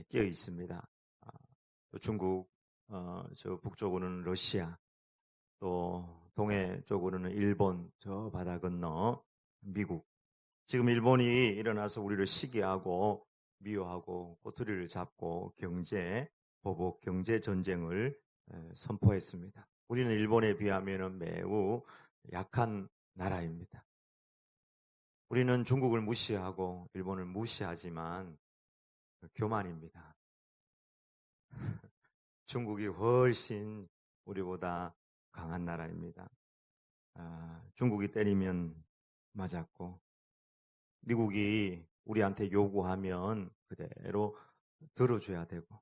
끼어 있습니다. 또 중국, 저 북쪽으로는 러시아, 또 동해 쪽으로는 일본, 저 바다 건너 미국. 지금 일본이 일어나서 우리를 시기하고 미워하고 꼬투리를 잡고 보복 경제 전쟁을 선포했습니다. 우리는 일본에 비하면 매우 약한 나라입니다. 우리는 중국을 무시하고 일본을 무시하지만 교만입니다. 중국이 훨씬 우리보다 강한 나라입니다. 중국이 때리면 맞았고 미국이 우리한테 요구하면 그대로 들어줘야 되고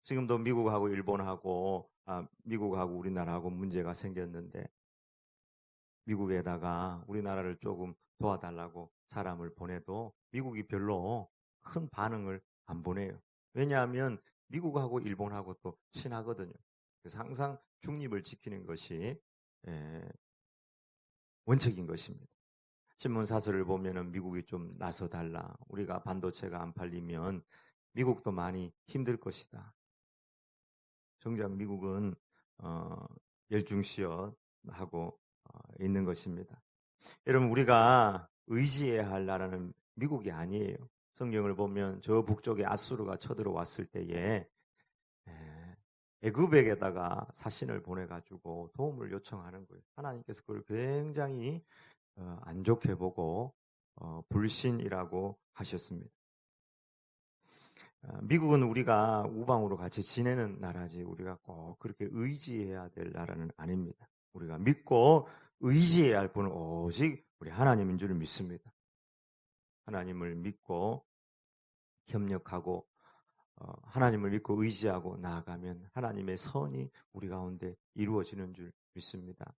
지금도 미국하고 일본하고 미국하고 우리나라하고 문제가 생겼는데 미국에다가 우리나라를 조금 도와달라고 사람을 보내도 미국이 별로 큰 반응을 안 보내요. 왜냐하면 미국하고 일본하고 또 친하거든요. 그래서 항상 중립을 지키는 것이 원칙인 것입니다. 신문사설을 보면은 미국이 좀 나서달라. 우리가 반도체가 안 팔리면 미국도 많이 힘들 것이다. 정작 미국은 열중시하고 있는 것입니다. 여러분 우리가 의지해야 할 나라는 미국이 아니에요. 성경을 보면 저 북쪽에 아수르가 쳐들어왔을 때에 애굽에게다가 사신을 보내가지고 도움을 요청하는 거예요. 하나님께서 그걸 굉장히 안 좋게 보고 불신이라고 하셨습니다. 미국은 우리가 우방으로 같이 지내는 나라지 우리가 꼭 그렇게 의지해야 될 나라는 아닙니다. 우리가 믿고 의지해야 할 분은 오직 우리 하나님인 줄 믿습니다. 하나님을 믿고 협력하고 하나님을 믿고 의지하고 나아가면 하나님의 선이 우리 가운데 이루어지는 줄 믿습니다.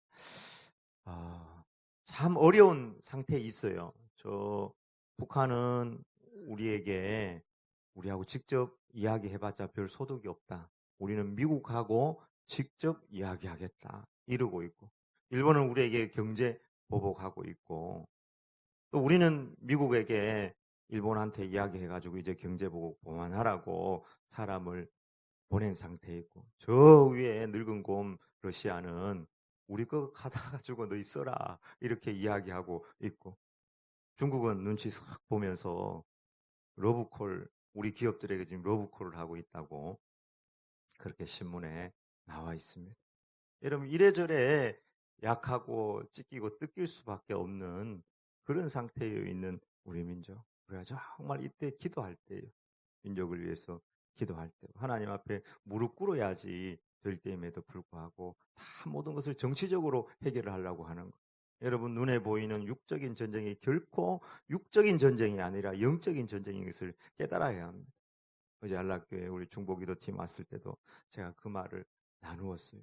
참 어려운 상태에 있어요. 저 북한은 우리하고 직접 이야기해봤자 별 소득이 없다. 우리는 미국하고 직접 이야기하겠다. 이러고 있고 일본은 우리에게 경제 보복하고 있고 또 우리는 미국에게 일본한테 이야기해가지고 이제 경제 보복 그만하라고 사람을 보낸 상태에 있고 저 위에 늙은 곰 러시아는 우리 거 가져가지고 너희 써라 이렇게 이야기하고 있고 중국은 눈치 싹 보면서 러브콜 우리 기업들에게 지금 러브콜을 하고 있다고 그렇게 신문에 나와 있습니다. 여러분 이래저래 약하고 찢기고 뜯길 수밖에 없는 그런 상태에 있는 우리 민족 우리가 정말 이때 기도할 때예요. 민족을 위해서 기도할 때 하나님 앞에 무릎 꿇어야지 될 때임에도 불구하고 다 모든 것을 정치적으로 해결을 하려고 하는 것. 여러분 눈에 보이는 육적인 전쟁이 결코 육적인 전쟁이 아니라 영적인 전쟁인 것을 깨달아야 합니다. 어제 안락교회 우리 중보기도팀 왔을 때도 제가 그 말을 나누었어요.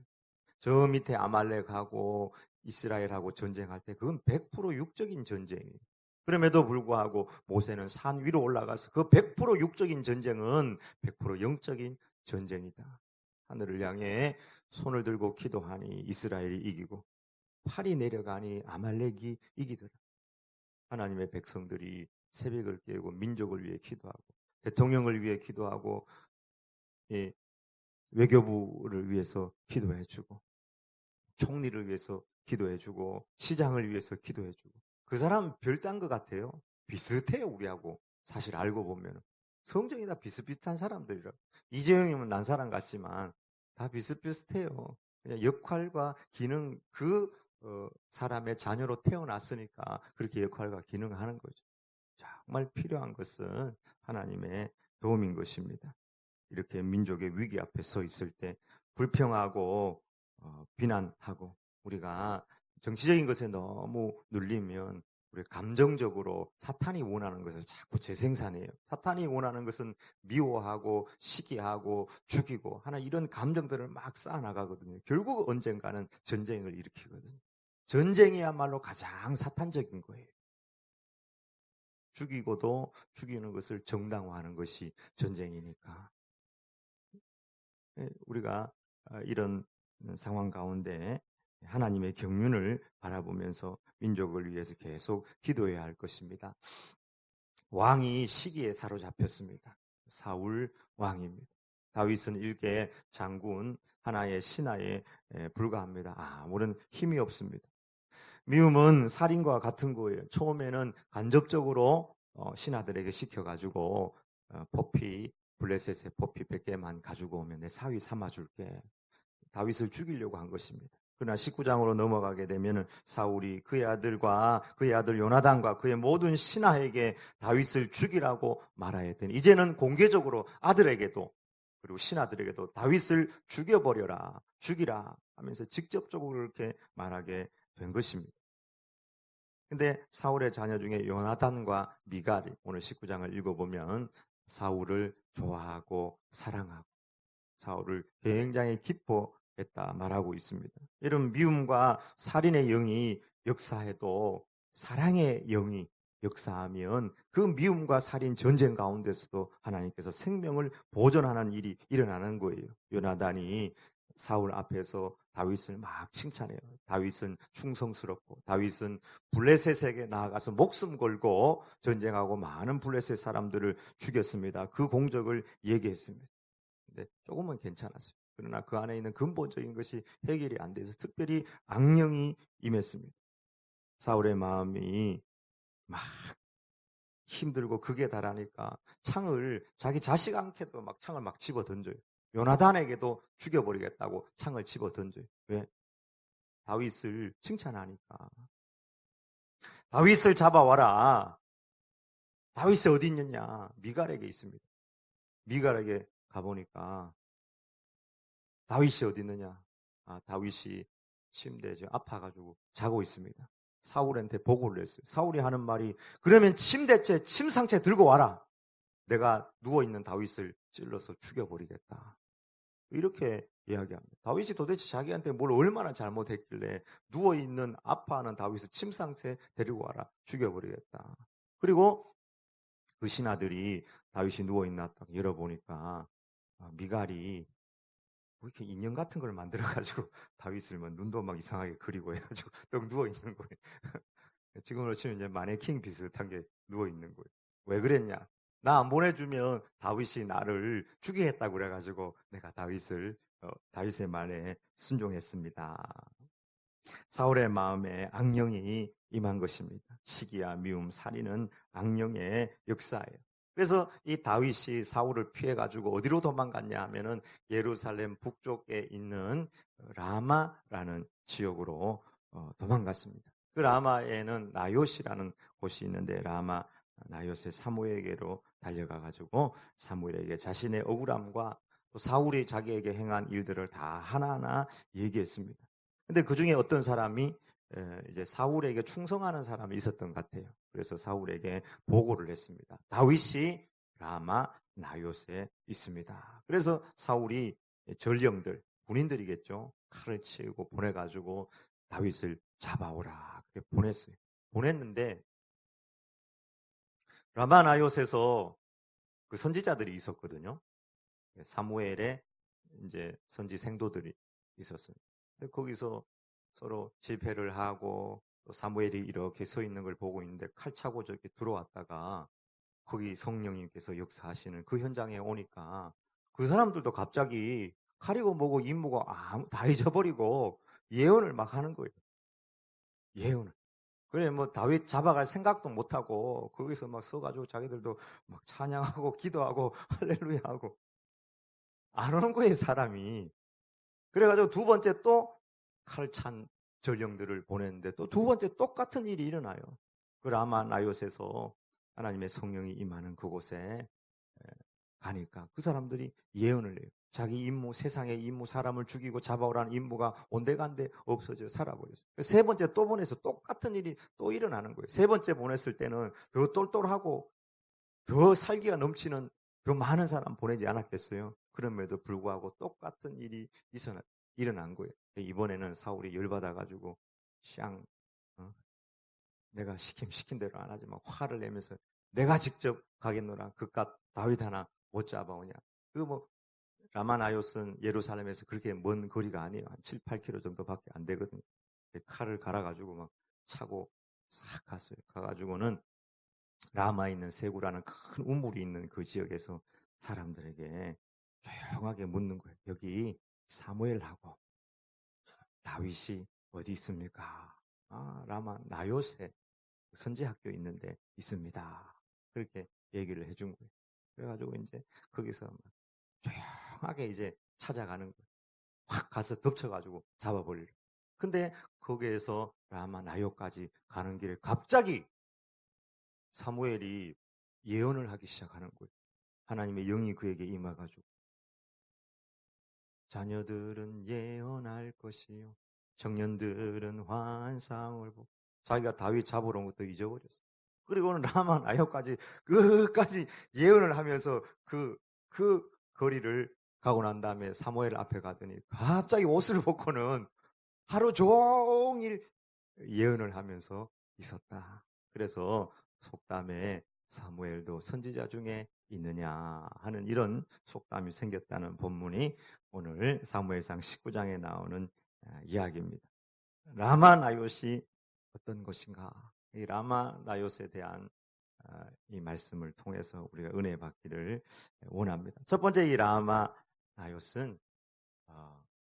저 밑에 아말렉하고 이스라엘하고 전쟁할 때 그건 100% 육적인 전쟁이에요. 그럼에도 불구하고 모세는 산 위로 올라가서 그 100% 육적인 전쟁은 100% 영적인 전쟁이다. 하늘을 향해 손을 들고 기도하니 이스라엘이 이기고 팔이 내려가니 아말렉이 이기더라. 하나님의 백성들이 새벽을 깨우고 민족을 위해 기도하고 대통령을 위해 기도하고 외교부를 위해서 기도해주고 총리를 위해서 기도해주고 시장을 위해서 기도해주고 그 사람 별딴 것 같아요. 비슷해요 우리하고. 사실 알고 보면 성정이 다 비슷비슷한 사람들이라. 이재용이면 난 사람 같지만 다 비슷비슷해요. 그냥 역할과 기능 사람의 자녀로 태어났으니까 그렇게 역할과 기능을 하는 거죠. 정말 필요한 것은 하나님의 도움인 것입니다. 이렇게 민족의 위기 앞에 서 있을 때 불평하고 비난하고 우리가 정치적인 것에 너무 눌리면 우리 감정적으로 사탄이 원하는 것을 자꾸 재생산해요. 사탄이 원하는 것은 미워하고 시기하고 죽이고 하나 이런 감정들을 막 쌓아나가거든요. 결국 언젠가는 전쟁을 일으키거든요. 전쟁이야말로 가장 사탄적인 거예요. 죽이고도 죽이는 것을 정당화하는 것이 전쟁이니까. 우리가 이런 상황 가운데 하나님의 경륜을 바라보면서 민족을 위해서 계속 기도해야 할 것입니다. 왕이 시기에 사로잡혔습니다. 사울 왕입니다. 다윗은 일개 장군, 하나의 신하에 불과합니다. 아무런 힘이 없습니다. 미움은 살인과 같은 거예요. 처음에는 간접적으로 신하들에게 시켜가지고 포피, 블레셋의 포피 100개만 가지고 오면 내 사위 삼아줄게. 다윗을 죽이려고 한 것입니다. 그러나 19장으로 넘어가게 되면 사울이 그의 아들과 그의 아들 요나단과 그의 모든 신하에게 다윗을 죽이라고 말하야 되니 이제는 공개적으로 아들에게도 그리고 신하들에게도 다윗을 죽여버려라, 죽이라 하면서 직접적으로 그렇게 말하게 된 것입니다. 근데 사울의 자녀 중에 요나단과 미갈이 오늘 19장을 읽어보면 사울을 좋아하고 사랑하고 사울을 굉장히 기뻐했다 말하고 있습니다. 이런 미움과 살인의 영이 역사해도 사랑의 영이 역사하면 그 미움과 살인 전쟁 가운데서도 하나님께서 생명을 보존하는 일이 일어나는 거예요. 요나단이 사울 앞에서 다윗을 막 칭찬해요. 다윗은 충성스럽고 다윗은 블레셋에게 나아가서 목숨 걸고 전쟁하고 많은 블레셋 사람들을 죽였습니다. 그 공적을 얘기했습니다. 근데 조금은 괜찮았어요. 그러나 그 안에 있는 근본적인 것이 해결이 안 돼서 특별히 악령이 임했습니다. 사울의 마음이 막 힘들고 극에 달하니까 창을 자기 자식한테도 막 창을 막 집어 던져요. 요나단에게도 죽여버리겠다고 창을 집어 던져요. 왜? 다윗을 칭찬하니까. 다윗을 잡아와라. 다윗이 어디 있느냐? 미갈에게 있습니다. 미갈에게 가보니까 다윗이 어디 있느냐? 다윗이 침대에 지금 아파가지고 자고 있습니다. 사울한테 보고를 했어요. 사울이 하는 말이 그러면 침대째 침상째 들고 와라. 내가 누워있는 다윗을 찔러서 죽여버리겠다. 이렇게 이야기합니다. 다윗이 도대체 자기한테 뭘 얼마나 잘못했길래 누워있는 아파하는 다윗을 침상째 데리고 와라. 죽여버리겠다. 그리고 그 신하들이 다윗이 누워있나 딱 열어보니까 미갈이 뭐 이렇게 인형 같은 걸 만들어가지고 다윗을 막 눈도 막 이상하게 그리고 해가지고 떡 누워있는 거예요. 지금으로 치면 이제 마네킹 비슷한 게 누워있는 거예요. 왜 그랬냐? 나 안 보내주면 다윗이 나를 죽이겠다고 그래가지고 내가 다윗의 말에 순종했습니다. 사울의 마음에 악령이 임한 것입니다. 시기와 미움, 살인은 악령의 역사예요. 그래서 이 다윗이 사울을 피해가지고 어디로 도망갔냐 하면은 예루살렘 북쪽에 있는 라마라는 지역으로 도망갔습니다. 그 라마에는 나요시라는 곳이 있는데 라마 나요스의 사무엘에게로 달려가가지고 사무엘에게 자신의 억울함과 또 사울이 자기에게 행한 일들을 다 하나하나 얘기했습니다. 근데 그 중에 어떤 사람이 이제 사울에게 충성하는 사람이 있었던 것 같아요. 그래서 사울에게 보고를 했습니다. 다윗이 라마 나요스에 있습니다. 그래서 사울이 전령들, 군인들이겠죠. 칼을 치고 보내가지고 다윗을 잡아오라. 그렇게 보냈어요. 보냈는데 라마 나요스에서 그 선지자들이 있었거든요. 사무엘의 이제 선지 생도들이 있었어요. 근데 거기서 서로 집회를 하고 또 사무엘이 이렇게 서 있는 걸 보고 있는데 칼 차고 저렇게 들어왔다가 거기 성령님께서 역사하시는 그 현장에 오니까 그 사람들도 갑자기 칼이고 뭐고 임무고 다 잊어버리고 예언을 막 하는 거예요. 예언을. 그래 뭐 다윗 잡아갈 생각도 못하고 거기서 막 서가지고 자기들도 막 찬양하고 기도하고 할렐루야 하고 안 오는 거예요 사람이. 그래가지고 두 번째 또 칼찬 전령들을 보냈는데 또 두 번째 똑같은 일이 일어나요. 그 라마 나요스에서 하나님의 성령이 임하는 그곳에 가니까 그 사람들이 예언을 해요. 자기 임무, 세상의 임무, 사람을 죽이고 잡아오라는 임무가 온데간데 없어져 살아버렸어요. 세 번째 또 보내서 똑같은 일이 또 일어나는 거예요. 세 번째 보냈을 때는 더 똘똘하고 더 살기가 넘치는 더 많은 사람 보내지 않았겠어요. 그럼에도 불구하고 똑같은 일이 일어난 거예요. 이번에는 사울이 열받아가지고 샹 내가 시킨 대로 안 하지만 화를 내면서 내가 직접 가겠노라. 그깟 다윗 하나 못 잡아오냐. 뭐 라마나요스는 예루살렘에서 그렇게 먼 거리가 아니에요. 한 7, 8km 정도밖에 안 되거든요. 칼을 갈아가지고 막 차고 싹 갔어요. 가가지고는 라마에 있는 세구라는 큰 우물이 있는 그 지역에서 사람들에게 조용하게 묻는 거예요. 여기 사무엘하고 다윗이 어디 있습니까? 라마 나요세 선지학교 있는데 있습니다. 그렇게 얘기를 해준 거예요. 그래가지고 이제 거기서 조용하게 이제 찾아가는 거예요. 확 가서 덮쳐가지고 잡아버리려. 근데 거기에서 라마 나요까지 가는 길에 갑자기 사무엘이 예언을 하기 시작하는 거예요. 하나님의 영이 그에게 임해가지고 자녀들은 예언할 것이요 청년들은 환상을 보고 자기가 다윗 잡으러 온 것도 잊어버렸어. 그리고는 라마 나요까지 끝까지 예언을 하면서 그 거리를 가고 난 다음에 사무엘 앞에 가더니 갑자기 옷을 벗고는 하루 종일 예언을 하면서 있었다. 그래서 속담에 사무엘도 선지자 중에 있느냐 하는 이런 속담이 생겼다는 본문이 오늘 사무엘상 19장에 나오는 이야기입니다. 라마 나요시 어떤 것인가? 이 라마 나요스에 대한 이 말씀을 통해서 우리가 은혜 받기를 원합니다. 첫 번째 이 라마 나요스는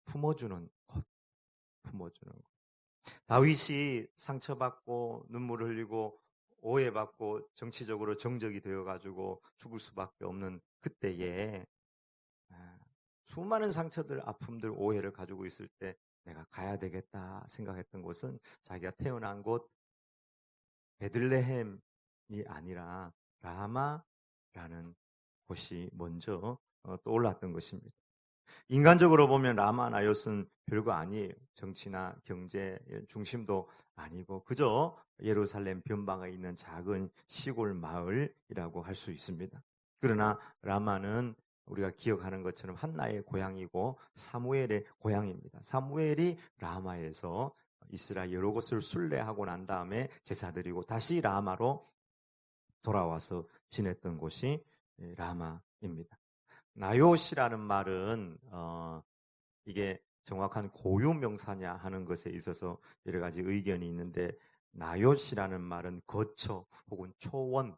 품어주는 것, 품어주는 것. 다윗이 상처받고 눈물을 흘리고 오해받고 정치적으로 정적이 되어가지고 죽을 수밖에 없는 그때에 수많은 상처들, 아픔들, 오해를 가지고 있을 때 내가 가야 되겠다 생각했던 곳은 자기가 태어난 곳 베들레헴이 아니라 라마라는 곳이 먼저 떠올랐던 것입니다. 인간적으로 보면 라마 나요스는 별거 아니에요. 정치나 경제 중심도 아니고 그저 예루살렘 변방에 있는 작은 시골 마을이라고 할 수 있습니다. 그러나 라마는 우리가 기억하는 것처럼 한나의 고향이고 사무엘의 고향입니다. 사무엘이 라마에서 이스라엘 여러 곳을 순례하고 난 다음에 제사 드리고 다시 라마로 돌아와서 지냈던 곳이 라마입니다. 나요시라는 말은 이게 정확한 고유 명사냐 하는 것에 있어서 여러 가지 의견이 있는데 나요시라는 말은 거처 혹은 초원이라는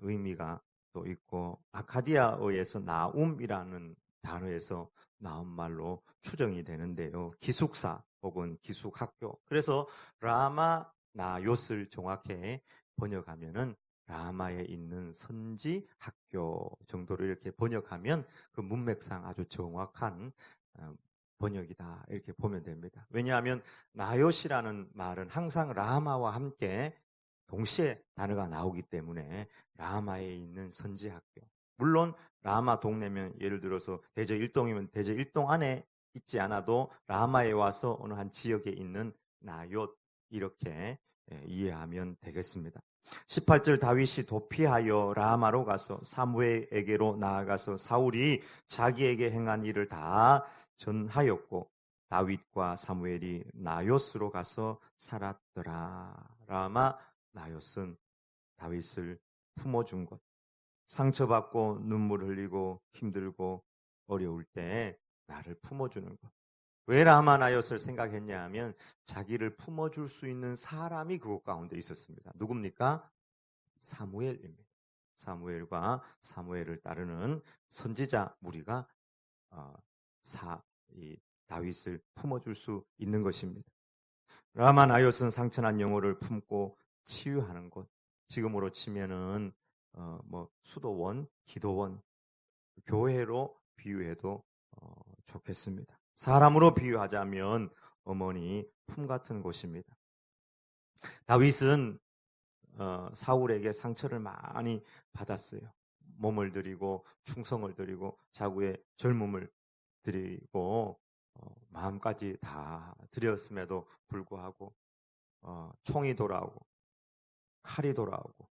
의미가 또 있고 아카디아어에서 나움이라는 단어에서 나온 말로 추정이 되는데요. 기숙사 혹은 기숙학교. 그래서 라마 나요스를 정확히 번역하면은 라마에 있는 선지 학교 정도로 이렇게 번역하면 그 문맥상 아주 정확한 번역이다 이렇게 보면 됩니다. 왜냐하면 나요시라는 말은 항상 라마와 함께 동시에 단어가 나오기 때문에 라마에 있는 선지 학교. 물론 라마 동네면 예를 들어서 대저 1동이면 대저 1동 안에 있지 않아도 라마에 와서 어느 한 지역에 있는 나얏 이렇게 이해하면 되겠습니다. 18절 다윗이 도피하여 라마로 가서 사무엘에게로 나아가서 사울이 자기에게 행한 일을 다 전하였고 다윗과 사무엘이 나요스로 가서 살았더라. 라마 나요스는 다윗을 품어준 것. 상처받고 눈물 흘리고 힘들고 어려울 때 나를 품어주는 것. 왜 라마 나요스를 생각했냐 하면 자기를 품어줄 수 있는 사람이 그곳 가운데 있었습니다. 누굽니까? 사무엘입니다. 사무엘과 사무엘을 따르는 선지자 무리가 다윗을 품어줄 수 있는 것입니다. 라마 나요스는 상처난 영혼을 품고 치유하는 곳. 지금으로 치면은 수도원, 기도원, 교회로 비유해도 좋겠습니다. 사람으로 비유하자면 어머니 품 같은 곳입니다. 다윗은 사울에게 상처를 많이 받았어요. 몸을 드리고 충성을 드리고 자구의 젊음을 드리고 마음까지 다 드렸음에도 불구하고 총이 돌아오고 칼이 돌아오고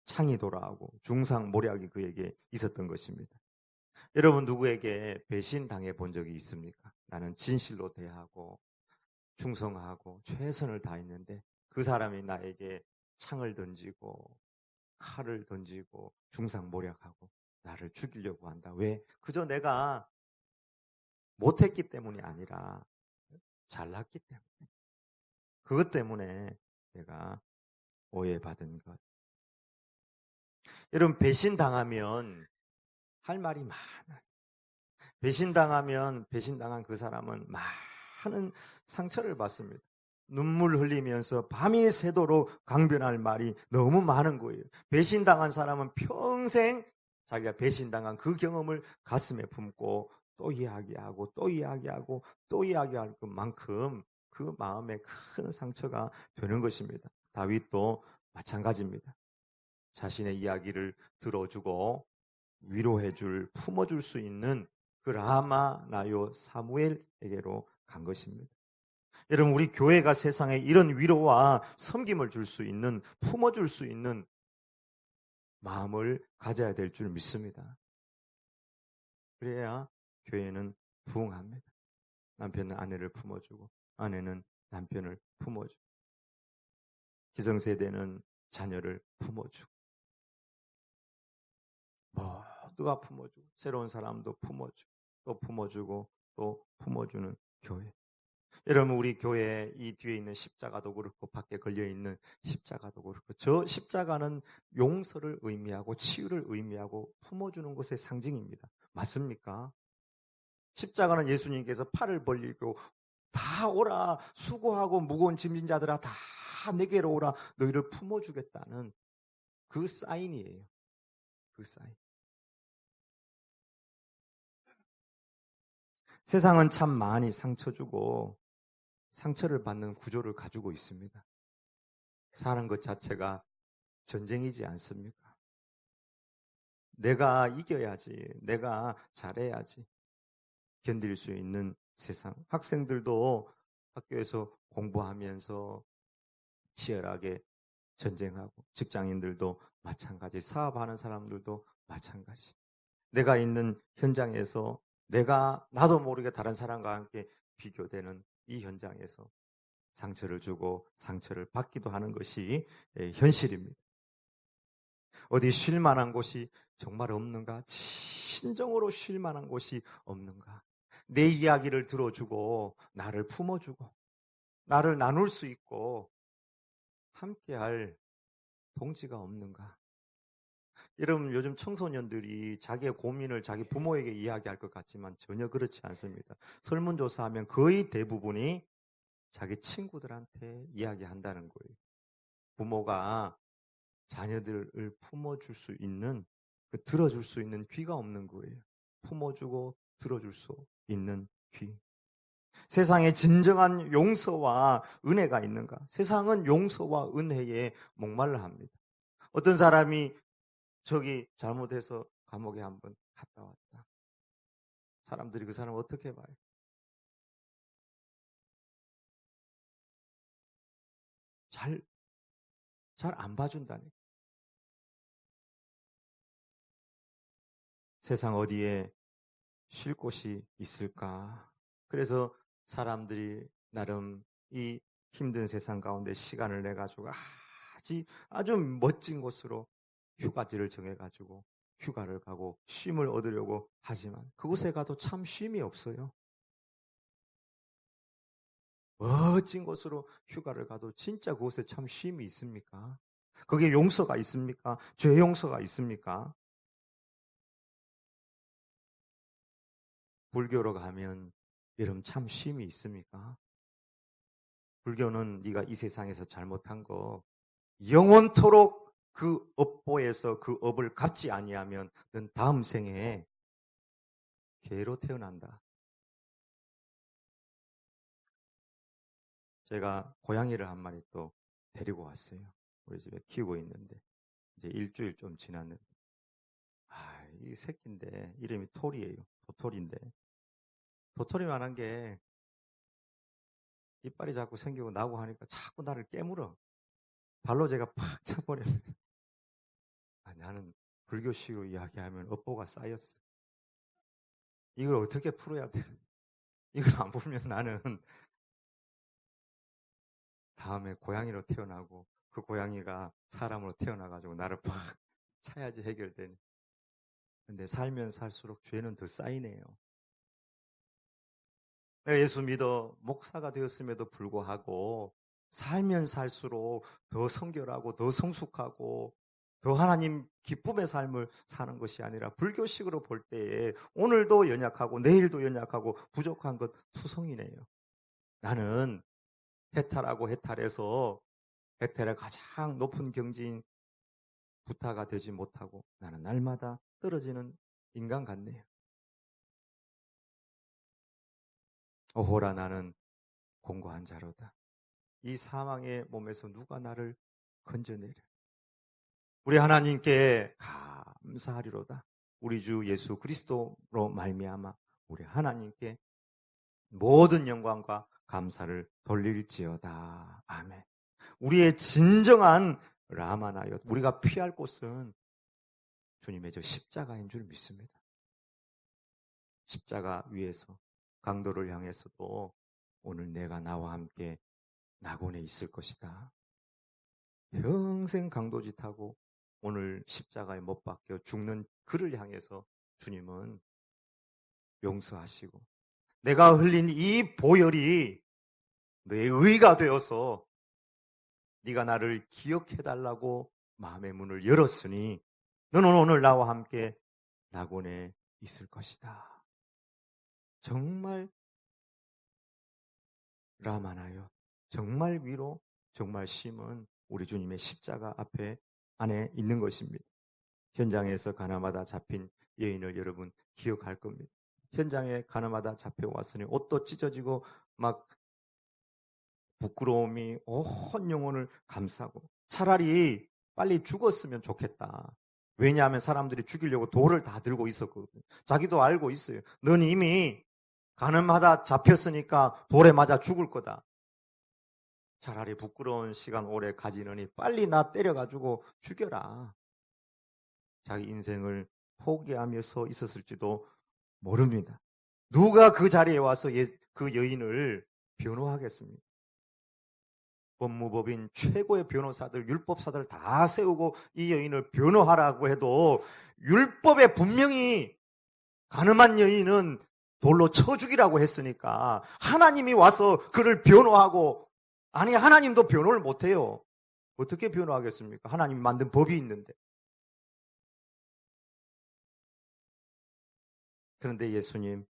창이 돌아오고 중상모략이 그에게 있었던 것입니다. 여러분 누구에게 배신당해 본 적이 있습니까? 나는 진실로 대하고 충성하고 최선을 다했는데 그 사람이 나에게 창을 던지고 칼을 던지고 중상모략하고 나를 죽이려고 한다. 왜? 그저 내가 못했기 때문이 아니라 잘났기 때문에 그것 때문에 내가 오해받은 것. 여러분, 배신당하면 할 말이 많아요. 배신당한 그 사람은 많은 상처를 받습니다. 눈물 흘리면서 밤이 새도록 강변할 말이 너무 많은 거예요. 배신당한 사람은 평생 자기가 배신당한 그 경험을 가슴에 품고 또 이야기하고 또 이야기하고 또 이야기할 것만큼 그 마음에 큰 상처가 되는 것입니다. 다윗도 마찬가지입니다. 자신의 이야기를 들어주고 위로해줄, 품어줄 수 있는 그 라마 나요 사무엘에게로 간 것입니다. 여러분, 우리 교회가 세상에 이런 위로와 섬김을 줄 수 있는, 품어줄 수 있는 마음을 가져야 될 줄 믿습니다. 그래야 교회는 부흥합니다. 남편은 아내를 품어주고 아내는 남편을 품어주고 기성세대는 자녀를 품어주고 모두가 품어주고 새로운 사람도 품어주고 또 품어주고 또 품어주는 교회. 여러분, 우리 교회 이 뒤에 있는 십자가도 그렇고 밖에 걸려있는 십자가도 그렇고 저 십자가는 용서를 의미하고 치유를 의미하고 품어주는 것의 상징입니다. 맞습니까? 십자가는 예수님께서 팔을 벌리고 다 오라, 수고하고 무거운 짐진 자들아 다 내게로 오라, 너희를 품어주겠다는 그 사인이에요. 그 사인. 세상은 참 많이 상처 주고 상처를 받는 구조를 가지고 있습니다. 사는 것 자체가 전쟁이지 않습니까? 내가 이겨야지, 내가 잘해야지 견딜 수 있는 세상. 학생들도 학교에서 공부하면서 치열하게 전쟁하고, 직장인들도 마찬가지, 사업하는 사람들도 마찬가지. 내가 있는 현장에서 나도 모르게 다른 사람과 함께 비교되는 이 현장에서 상처를 주고 상처를 받기도 하는 것이 현실입니다. 어디 쉴 만한 곳이 정말 없는가? 진정으로 쉴 만한 곳이 없는가? 내 이야기를 들어주고 나를 품어주고 나를 나눌 수 있고 함께할 동지가 없는가? 여러분, 요즘 청소년들이 자기의 고민을 자기 부모에게 이야기할 것 같지만 전혀 그렇지 않습니다. 설문조사하면 거의 대부분이 자기 친구들한테 이야기한다는 거예요. 부모가 자녀들을 품어줄 수 있는, 들어줄 수 있는 귀가 없는 거예요. 품어주고 들어줄 수 있는 귀. 세상에 진정한 용서와 은혜가 있는가? 세상은 용서와 은혜에 목말라 합니다. 어떤 사람이 저기 잘못해서 감옥에 한번 갔다 왔다. 사람들이 그 사람을 어떻게 봐요? 잘 안 봐준다니까. 세상 어디에 쉴 곳이 있을까? 그래서 사람들이 나름 이 힘든 세상 가운데 시간을 내가지고 아주 멋진 곳으로 휴가지를 정해가지고 휴가를 가고 쉼을 얻으려고 하지만 그곳에 가도 참 쉼이 없어요. 멋진 곳으로 휴가를 가도 진짜 그곳에 참 쉼이 있습니까? 거기에 용서가 있습니까? 죄 용서가 있습니까? 불교로 가면 여러분 참 쉼이 있습니까? 불교는 네가 이 세상에서 잘못한 거 영원토록 그 업보에서 그 업을 갚지 아니하면 넌 다음 생에 개로 태어난다. 제가 고양이를 한 마리 또 데리고 왔어요. 우리 집에 키우고 있는데 이제 일주일 좀 지났는데 이 새끼인데 이름이 톨이에요. 도토리인데 도토리만한 게 이빨이 자꾸 생기고 나고 하니까 자꾸 나를 깨물어. 발로 제가 팍 차버립니다. 나는 불교식으로 이야기하면 업보가 쌓였어. 이걸 어떻게 풀어야 돼? 이걸 안 풀면 나는 다음에 고양이로 태어나고 그 고양이가 사람으로 태어나가지고 나를 팍 차야지 해결되네. 근데 살면 살수록 죄는 더 쌓이네요. 내가 예수 믿어 목사가 되었음에도 불구하고 살면 살수록 더 성결하고 더 성숙하고 더 하나님 기쁨의 삶을 사는 것이 아니라 불교식으로 볼 때에 오늘도 연약하고 내일도 연약하고 부족한 것 투성이네요. 나는 해탈하고 해탈해서 해탈의 가장 높은 경지인 부타가 되지 못하고 나는 날마다 떨어지는 인간 같네요. 오호라 나는 공고한 자로다. 이 사망의 몸에서 누가 나를 건져내려. 우리 하나님께 감사하리로다. 우리 주 예수 그리스도로 말미암아 우리 하나님께 모든 영광과 감사를 돌릴지어다. 아멘. 우리의 진정한 라마나요. 우리가 피할 곳은 주님의 저 십자가인 줄 믿습니다. 십자가 위에서 강도를 향해서도 오늘 내가 나와 함께 낙원에 있을 것이다. 평생 강도짓하고 오늘 십자가에 못 박혀 죽는 그를 향해서 주님은 용서하시고 내가 흘린 이 보혈이 너의 의가 되어서 네가 나를 기억해달라고 마음의 문을 열었으니 너는 오늘 나와 함께 낙원에 있을 것이다. 정말 라마나요. 정말 위로, 정말 쉼은 우리 주님의 십자가 앞에 안에 있는 것입니다. 현장에서 가나마다 잡힌 여인을 여러분 기억할 겁니다. 현장에 가나마다 잡혀왔으니 옷도 찢어지고 막 부끄러움이 온 영혼을 감싸고 차라리 빨리 죽었으면 좋겠다. 왜냐하면 사람들이 죽이려고 돌을 다 들고 있었거든요. 자기도 알고 있어요. 넌 이미 가늠하다 잡혔으니까 돌에 맞아 죽을 거다. 차라리 부끄러운 시간 오래 가지느니 빨리 나 때려가지고 죽여라. 자기 인생을 포기하며 서 있었을지도 모릅니다. 누가 그 자리에 와서 그 여인을 변호하겠습니까? 법무법인 최고의 변호사들, 율법사들 다 세우고 이 여인을 변호하라고 해도 율법에 분명히 가늠한 여인은 돌로 쳐 죽이라고 했으니까 하나님이 와서 그를 변호하고 아니 하나님도 변호를 못해요. 어떻게 변호하겠습니까? 하나님이 만든 법이 있는데. 그런데 예수님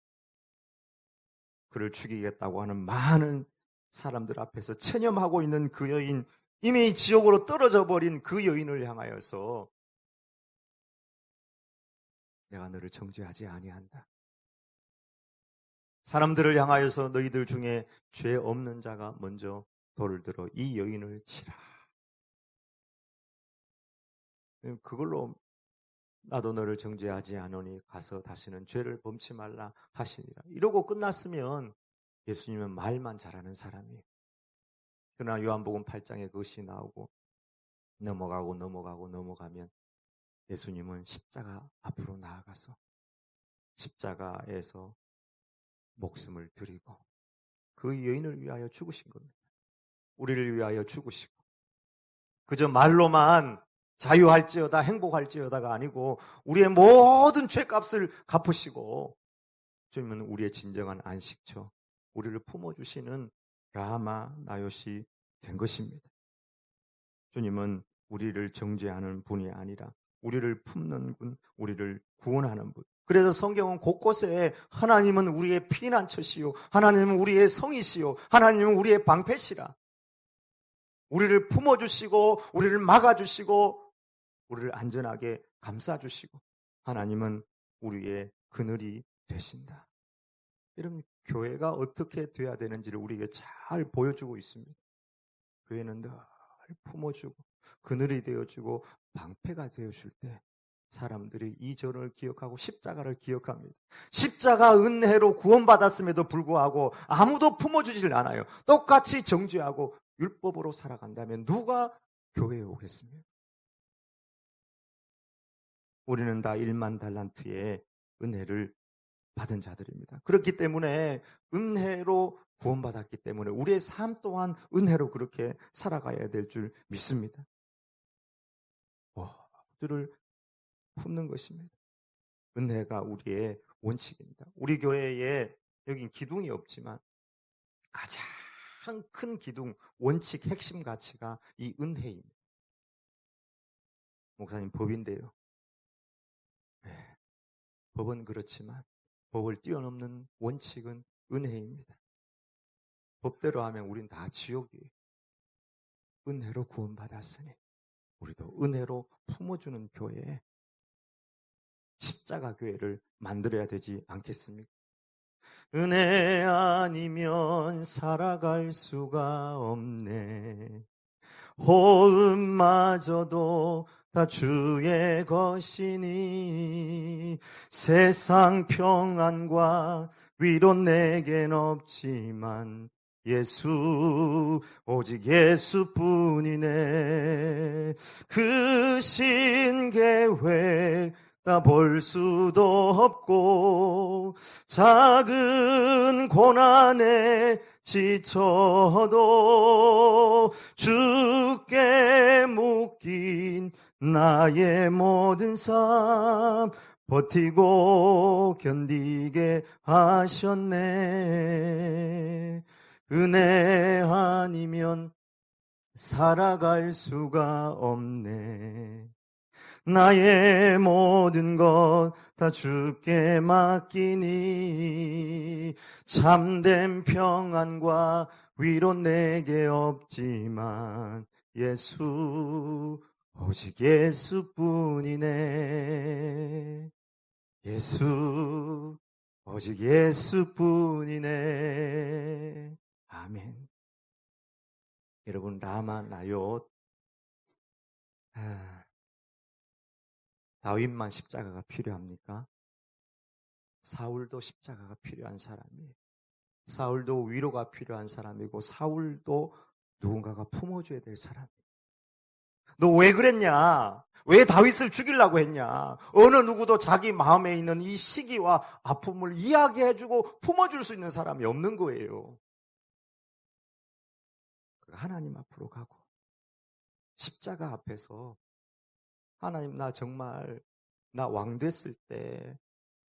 그를 죽이겠다고 하는 많은 사람들 앞에서 체념하고 있는 그 여인, 이미 지옥으로 떨어져 버린 그 여인을 향하여서 내가 너를 정죄하지 아니한다. 사람들을 향하여서 너희들 중에 죄 없는 자가 먼저 돌을 들어 이 여인을 치라. 그걸로 나도 너를 정죄하지 않으니 가서 다시는 죄를 범치 말라 하시니라. 이러고 끝났으면 예수님은 말만 잘하는 사람이에요. 그러나 요한복음 8장에 그것이 나오고 넘어가면 예수님은 십자가 앞으로 나아가서 십자가에서 목숨을 드리고 그 여인을 위하여 죽으신 겁니다. 우리를 위하여 죽으시고 그저 말로만 자유할지어다 행복할지어다가 아니고 우리의 모든 죄값을 갚으시고 주님은 우리의 진정한 안식처, 우리를 품어주시는 라마 나요시 된 것입니다. 주님은 우리를 정죄하는 분이 아니라 우리를 품는 분, 우리를 구원하는 분. 그래서 성경은 곳곳에 하나님은 우리의 피난처시요, 하나님은 우리의 성이시요, 하나님은 우리의 방패시라. 우리를 품어주시고 우리를 막아주시고 우리를 안전하게 감싸주시고 하나님은 우리의 그늘이 되신다. 여러분 교회가 어떻게 돼야 되는지를 우리에게 잘 보여주고 있습니다. 교회는 늘 품어주고 그늘이 되어주고 방패가 되어줄 때 사람들이 이 절을 기억하고 십자가를 기억합니다. 십자가 은혜로 구원받았음에도 불구하고 아무도 품어주질 않아요. 똑같이 정죄하고 율법으로 살아간다면 누가 교회에 오겠습니까? 우리는 다 1만 달란트의 은혜를 받은 자들입니다. 그렇기 때문에 은혜로 구원받았기 때문에 우리의 삶 또한 은혜로 그렇게 살아가야 될 줄 믿습니다. 모두를 품는 것입니다. 은혜가 우리의 원칙입니다. 우리 교회에 여긴 기둥이 없지만 가장 큰 기둥, 원칙, 핵심 가치가 이 은혜입니다. 목사님, 법인데요. 네, 법은 그렇지만 법을 뛰어넘는 원칙은 은혜입니다. 법대로 하면 우린 다 지옥이에요. 은혜로 구원받았으니 우리도 은혜로 품어주는 교회에 십자가 교회를 만들어야 되지 않겠습니까? 은혜 아니면 살아갈 수가 없네. 호흡마저도 다 주의 것이니 세상 평안과 위로 내겐 없지만 예수, 오직 예수뿐이네. 그 신계획 다 볼 수도 없고 작은 고난에 지쳐도 주께 묶인 나의 모든 삶 버티고 견디게 하셨네. 은혜 아니면 살아갈 수가 없네. 나의 모든 것 다 주께 맡기니 참된 평안과 위로 내게 없지만 예수, 오직 예수뿐이네. 예수, 오직 예수뿐이네. 아멘. 여러분, 라마 나옅, 다윗만 십자가가 필요합니까? 사울도 십자가가 필요한 사람이에요. 사울도 위로가 필요한 사람이고 사울도 누군가가 품어줘야 될 사람이에요. 너 왜 그랬냐? 왜 다윗을 죽이려고 했냐? 어느 누구도 자기 마음에 있는 이 시기와 아픔을 이야기해주고 품어줄 수 있는 사람이 없는 거예요. 하나님 앞으로 가고 십자가 앞에서 하나님, 나 정말 나 왕 됐을 때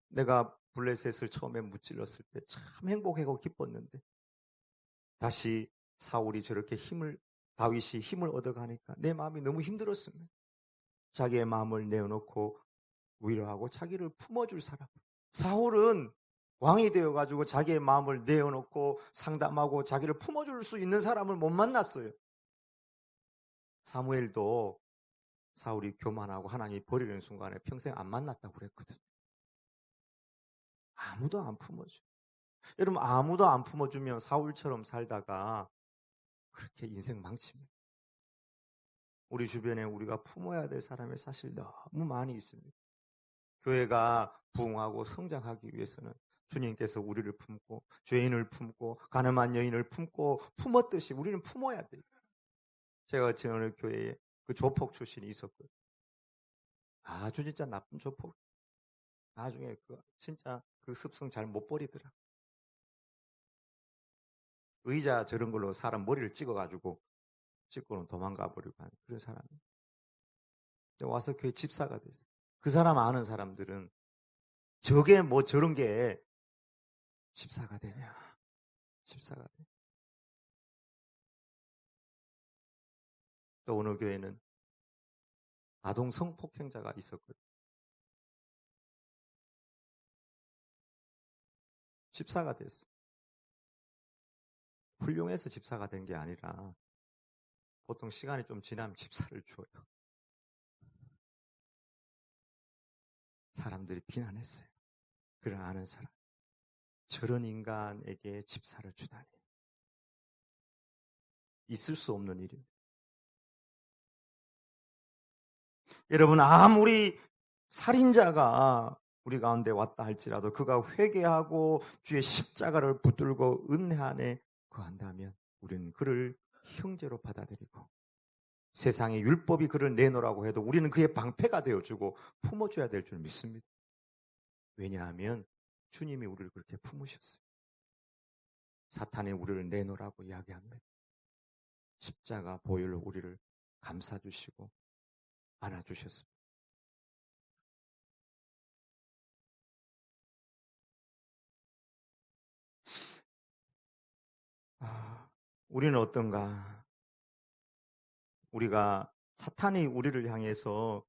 내가 블레셋을 처음에 무찔렀을 때 참 행복하고 기뻤는데 다시 사울이 저렇게 다윗이 힘을 얻어가니까 내 마음이 너무 힘들었습니다. 자기의 마음을 내어놓고 위로하고 자기를 품어줄 사람. 사울은 왕이 되어가지고 자기의 마음을 내어놓고 상담하고 자기를 품어줄 수 있는 사람을 못 만났어요. 사무엘도 사울이 교만하고 하나님이 버리는 순간에 평생 안 만났다고 그랬거든요. 아무도 안 품어줘. 여러분, 아무도 안 품어주면 사울처럼 살다가 그렇게 인생 망칩니다. 우리 주변에 우리가 품어야 될 사람이 사실 너무 많이 있습니다. 교회가 부흥하고 성장하기 위해서는 주님께서 우리를 품고 죄인을 품고 가늠한 여인을 품고 품었듯이 우리는 품어야 돼요. 제가 어느 교회에 그 조폭 출신이 있었거든요. 아주 진짜 나쁜 조폭. 나중에 진짜 그 습성 잘 못 버리더라. 의자 저런 걸로 사람 머리를 찍고는 도망가 버리고 하는 그런 사람이. 와서 교회 집사가 됐어요. 그 사람 아는 사람들은 저게 뭐 저런 게 집사가 되냐. 집사가 돼. 또 어느 교회는 아동 성폭행자가 있었거든요. 집사가 됐어. 훌륭해서 집사가 된 게 아니라 보통 시간이 좀 지나면 집사를 줘요. 사람들이 비난했어요. 그를 아는 사람. 저런 인간에게 집사를 주다니. 있을 수 없는 일입니다. 여러분, 아무리 살인자가 우리 가운데 왔다 할지라도 그가 회개하고 주의 십자가를 붙들고 은혜 안에 거한다면 우리는 그를 형제로 받아들이고 세상의 율법이 그를 내놓으라고 해도 우리는 그의 방패가 되어주고 품어줘야 될 줄 믿습니다. 왜냐하면 주님이 우리를 그렇게 품으셨어요. 사탄이 우리를 내놓으라고 이야기합니다. 십자가 보혈로 우리를 감싸주시고 안아주셨습니다. 우리는 어떤가? 우리가 사탄이 우리를 향해서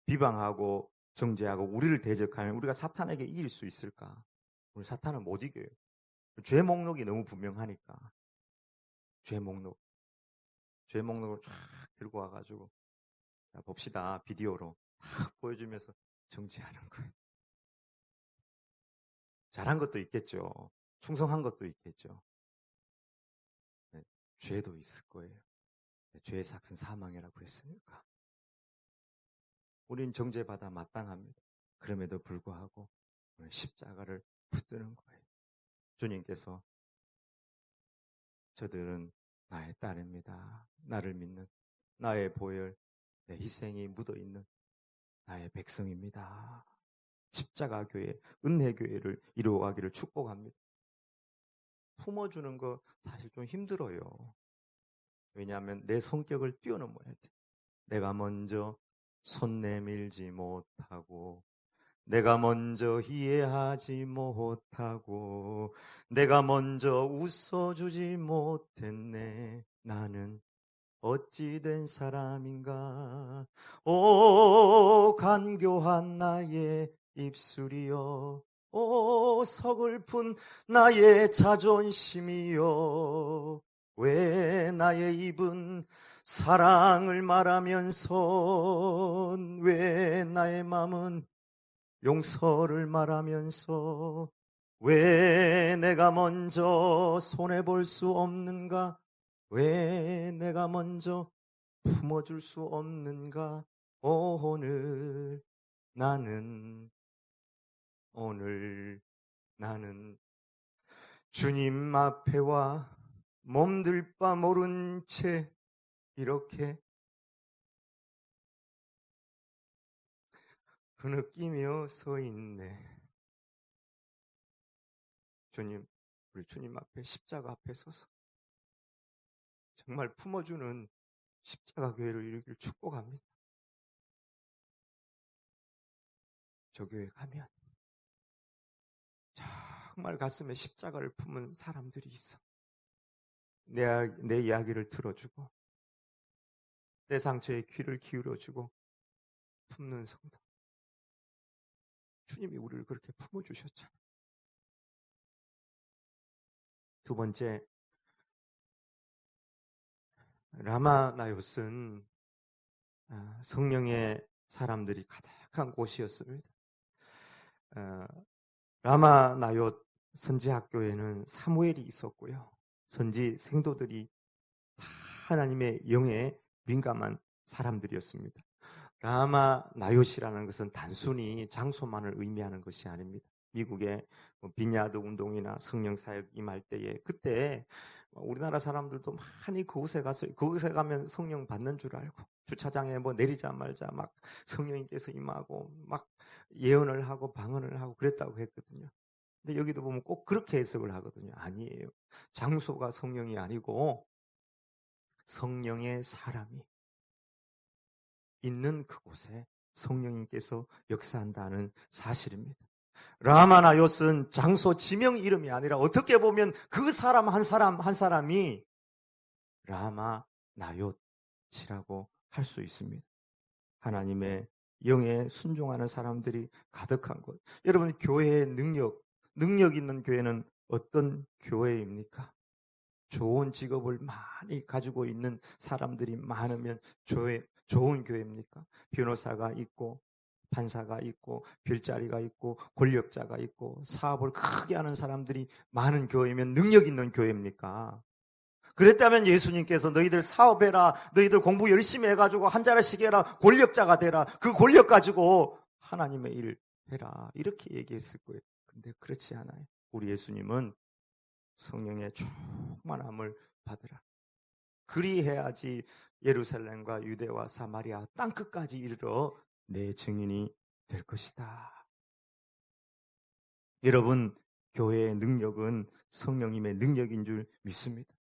비방하고 정죄하고 우리를 대적하면 우리가 사탄에게 이길 수 있을까? 우리 사탄은 못 이겨요. 죄 목록이 너무 분명하니까. 죄 목록을 쫙 들고 와가지고 자, 봅시다. 비디오로 탁 보여주면서 정죄하는 거예요. 잘한 것도 있겠죠. 충성한 것도 있겠죠. 네, 죄도 있을 거예요. 네, 죄의 삭은 사망이라고 그랬으니까. 우린 정죄받아 마땅합니다. 그럼에도 불구하고 십자가를 붙드는 거예요. 주님께서 저들은 나의 딸입니다. 나를 믿는 나의 보혈, 내 희생이 묻어있는 나의 백성입니다. 십자가 교회, 은혜 교회를 이루어가기를 축복합니다. 품어주는 거 사실 좀 힘들어요. 왜냐하면 내 성격을 뛰어넘어야 돼. 내가 먼저 손 내밀지 못하고 내가 먼저 이해하지 못하고 내가 먼저 웃어주지 못했네. 나는 어찌된 사람인가. 오 간교한 나의 입술이여, 오 서글픈 나의 자존심이여, 왜 나의 입은 사랑을 말하면서 왜 나의 마음은 용서를 말하면서 왜 내가 먼저 손해볼 수 없는가? 왜 내가 먼저 품어줄 수 없는가? 오늘 나는 주님 앞에 와 몸둘 바 모른 채 이렇게 흐느끼며 서 있네. 주님, 우리 주님 앞에 십자가 앞에 서서 정말 품어주는 십자가 교회를 이루길 축복합니다. 저 교회 가면 정말 가슴에 십자가를 품은 사람들이 있어. 내 이야기를 들어주고 내 상처에 귀를 기울여주고 품는 성도. 주님이 우리를 그렇게 품어주셨잖아. 두 번째, 라마나요스는 성령의 사람들이 가득한 곳이었습니다. 라마나요스 선지학교에는 사무엘이 있었고요. 선지 생도들이 다 하나님의 영에 민감한 사람들이었습니다. 라마나요시라는 것은 단순히 장소만을 의미하는 것이 아닙니다. 미국의 비냐드 운동이나 성령 사역 임할 때에 그때 우리나라 사람들도 많이 그곳에 가면 성령 받는 줄 알고 주차장에 뭐 내리자 말자 막 성령님께서 임하고 막 예언을 하고 방언을 하고 그랬다고 했거든요. 근데 여기도 보면 꼭 그렇게 해석을 하거든요. 아니에요. 장소가 성령이 아니고 성령의 사람이 있는 그곳에 성령님께서 역사한다는 사실입니다. 라마나요스는 장소 지명 이름이 아니라 어떻게 보면 그 사람 한 사람이 라마나요스라고 할 수 있습니다. 하나님의 영에 순종하는 사람들이 가득한 곳. 여러분, 교회의 능력 있는 교회는 어떤 교회입니까? 좋은 직업을 많이 가지고 있는 사람들이 많으면 좋은 교회입니까? 변호사가 있고 판사가 있고 별자리가 있고 권력자가 있고 사업을 크게 하는 사람들이 많은 교회면 능력 있는 교회입니까? 그랬다면 예수님께서 너희들 사업해라, 너희들 공부 열심히 해가지고 한 자리씩 해라, 권력자가 되라, 그 권력 가지고 하나님의 일 해라, 이렇게 얘기했을 거예요. 근데 그렇지 않아요. 우리 예수님은 성령의 충만함을 받으라. 그리해야지 예루살렘과 유대와 사마리아 땅끝까지 이르러 내 증인이 될 것이다. 여러분, 교회의 능력은 성령님의 능력인 줄 믿습니다.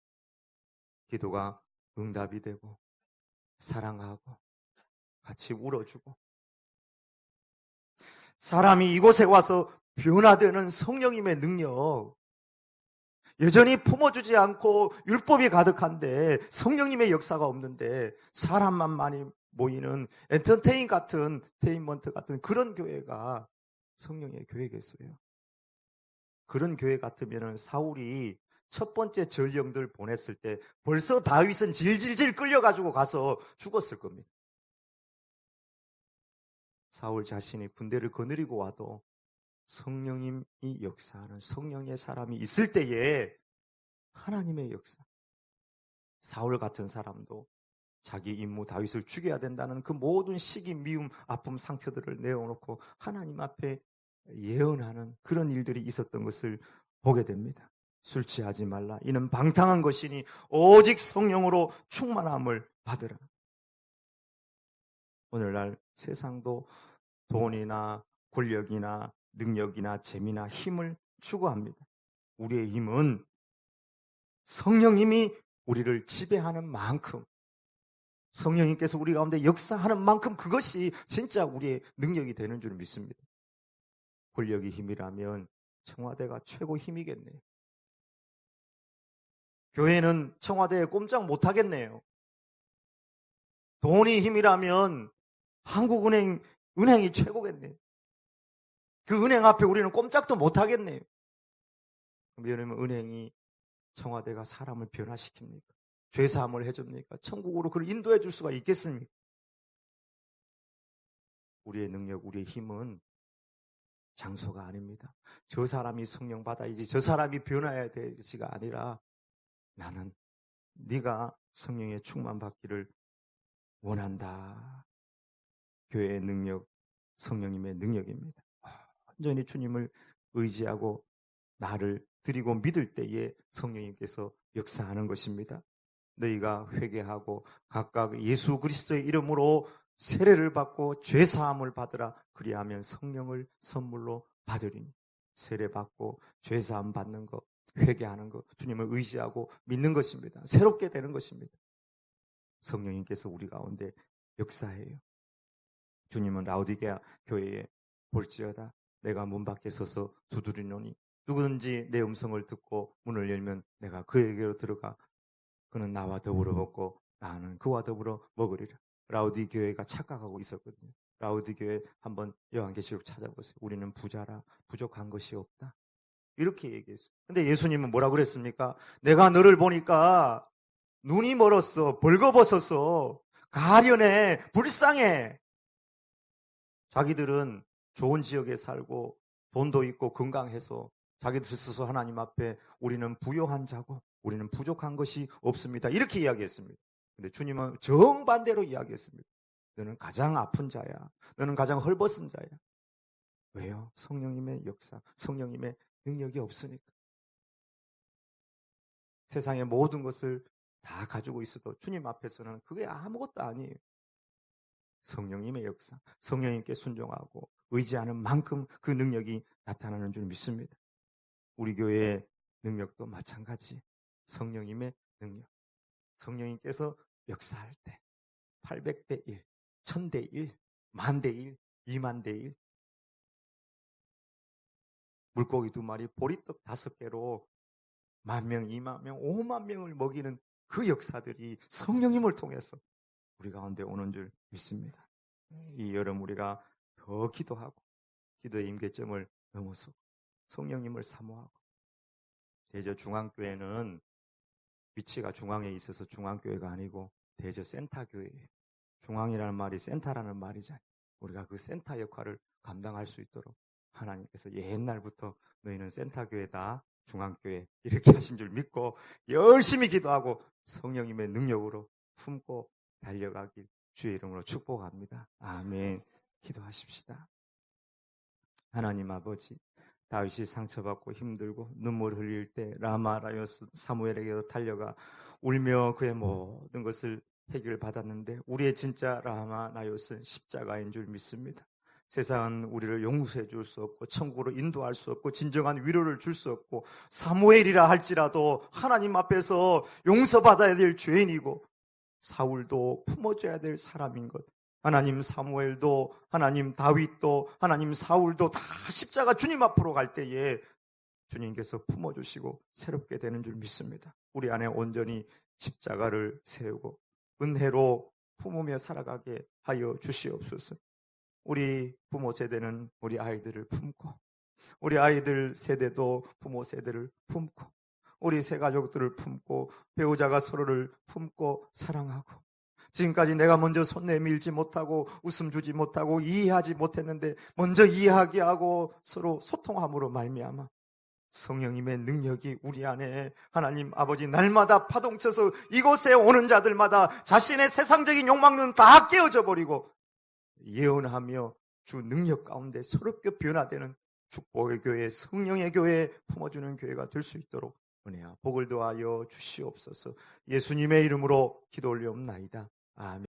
기도가 응답이 되고 사랑하고 같이 울어주고 사람이 이곳에 와서 변화되는 성령님의 능력, 여전히 품어주지 않고 율법이 가득한데 성령님의 역사가 없는데 사람만 많이 모이는 엔터테인먼트 같은 그런 교회가 성령의 교회겠어요. 그런 교회 같으면 사울이 첫 번째 전령들 보냈을 때 벌써 다윗은 질질질 끌려가지고 가서 죽었을 겁니다. 사울 자신이 군대를 거느리고 와도 성령님이 역사하는 성령의 사람이 있을 때에 하나님의 역사. 사울 같은 사람도 자기 임무 다윗을 죽여야 된다는 그 모든 시기, 미움, 아픔, 상처들을 내어놓고 하나님 앞에 예언하는 그런 일들이 있었던 것을 보게 됩니다. 술 취하지 말라. 이는 방탕한 것이니 오직 성령으로 충만함을 받으라. 오늘날 세상도 돈이나 권력이나 능력이나 재미나 힘을 추구합니다. 우리의 힘은 성령님이 우리를 지배하는 만큼, 성령님께서 우리 가운데 역사하는 만큼 그것이 진짜 우리의 능력이 되는 줄 믿습니다. 권력이 힘이라면 청와대가 최고 힘이겠네요. 교회는 청와대에 꼼짝 못하겠네요. 돈이 힘이라면 한국은행이 최고겠네요. 그 은행 앞에 우리는 꼼짝도 못하겠네요. 왜냐하면 은행이, 청와대가 사람을 변화시킵니까? 죄사함을 해줍니까? 천국으로 그를 인도해 줄 수가 있겠습니까? 우리의 능력, 우리의 힘은 장소가 아닙니다. 저 사람이 성령 받아야지, 저 사람이 변화해야 되지가 아니라 나는 네가 성령의 충만 받기를 원한다. 교회의 능력, 성령님의 능력입니다. 완전히 주님을 의지하고 나를 드리고 믿을 때에 성령님께서 역사하는 것입니다. 너희가 회개하고 각각 예수 그리스도의 이름으로 세례를 받고 죄사함을 받으라. 그리하면 성령을 선물로 받으리니. 세례받고 죄사함 받는 것, 회개하는 것, 주님을 의지하고 믿는 것입니다. 새롭게 되는 것입니다. 성령님께서 우리 가운데 역사해요. 주님은 라오디게아 교회에 볼지어다 내가 문 밖에 서서 두드리노니 누구든지 내 음성을 듣고 문을 열면 내가 그에게로 들어가 그는 나와 더불어 먹고 나는 그와 더불어 먹으리라. 라오디 교회가 착각하고 있었거든요. 라오디 교회 한번 요한계시록 찾아보세요. 우리는 부자라 부족한 것이 없다. 이렇게 얘기했어요. 근데 예수님은 뭐라 그랬습니까? 내가 너를 보니까 눈이 멀었어. 벌거벗어서 가련해. 불쌍해. 자기들은 좋은 지역에 살고 돈도 있고 건강해서 자기들 스스로 하나님 앞에 우리는 부요한 자고 우리는 부족한 것이 없습니다. 이렇게 이야기했습니다. 근데 주님은 정반대로 이야기했습니다. 너는 가장 아픈 자야. 너는 가장 헐벗은 자야. 왜요? 성령님의 역사, 성령님의 능력이 없으니까. 세상의 모든 것을 다 가지고 있어도 주님 앞에서는 그게 아무것도 아니에요. 성령님의 역사, 성령님께 순종하고 의지하는 만큼 그 능력이 나타나는 줄 믿습니다. 우리 교회의 능력도 마찬가지. 성령님의 능력. 성령님께서 역사할 때 800대 1, 1000대 1, 10,000대 1, 20,000대 1. 물고기 2마리, 보리떡 5개로 10,000명, 20,000명, 50,000명을 먹이는 그 역사들이 성령님을 통해서 우리 가운데 오는 줄 믿습니다. 이 여름 우리가 더 기도하고 기도의 임계점을 넘어서고 성령님을 사모하고 대저 중앙교회는 위치가 중앙에 있어서 중앙교회가 아니고 대저 센터교회예요. 중앙이라는 말이 센터라는 말이잖아요. 우리가 그 센터 역할을 감당할 수 있도록 하나님께서 옛날부터 너희는 센터교회다, 중앙교회 이렇게 하신 줄 믿고 열심히 기도하고 성령님의 능력으로 품고 달려가길 주의 이름으로 축복합니다. 아멘. 기도하십시다. 하나님 아버지, 다윗이 상처받고 힘들고 눈물 흘릴 때 라마라요스 사무엘에게로 달려가 울며 그의 모든 것을 해결받았는데 우리의 진짜 라마나요스는 십자가인 줄 믿습니다. 세상은 우리를 용서해 줄 수 없고 천국으로 인도할 수 없고 진정한 위로를 줄 수 없고 사무엘이라 할지라도 하나님 앞에서 용서받아야 될 죄인이고 사울도 품어줘야 될 사람인 것, 하나님 사무엘도 하나님 다윗도 하나님 사울도 다 십자가 주님 앞으로 갈 때에 주님께서 품어주시고 새롭게 되는 줄 믿습니다. 우리 안에 온전히 십자가를 세우고 은혜로 품으며 살아가게 하여 주시옵소서. 우리 부모 세대는 우리 아이들을 품고, 우리 아이들 세대도 부모 세대를 품고, 우리 새 가족들을 품고, 배우자가 서로를 품고 사랑하고, 지금까지 내가 먼저 손 내밀지 못하고 웃음 주지 못하고 이해하지 못했는데 먼저 이해하게 하고 서로 소통함으로 말미암아 성령님의 능력이 우리 안에 하나님 아버지 날마다 파동쳐서 이곳에 오는 자들마다 자신의 세상적인 욕망은 다 깨어져 버리고 예언하며 주 능력 가운데 새롭게 변화되는 축복의 교회, 성령의 교회에 품어주는 교회가 될 수 있도록 은혜와 복을 더하여 주시옵소서. 예수님의 이름으로 기도 올리옵나이다. 아멘.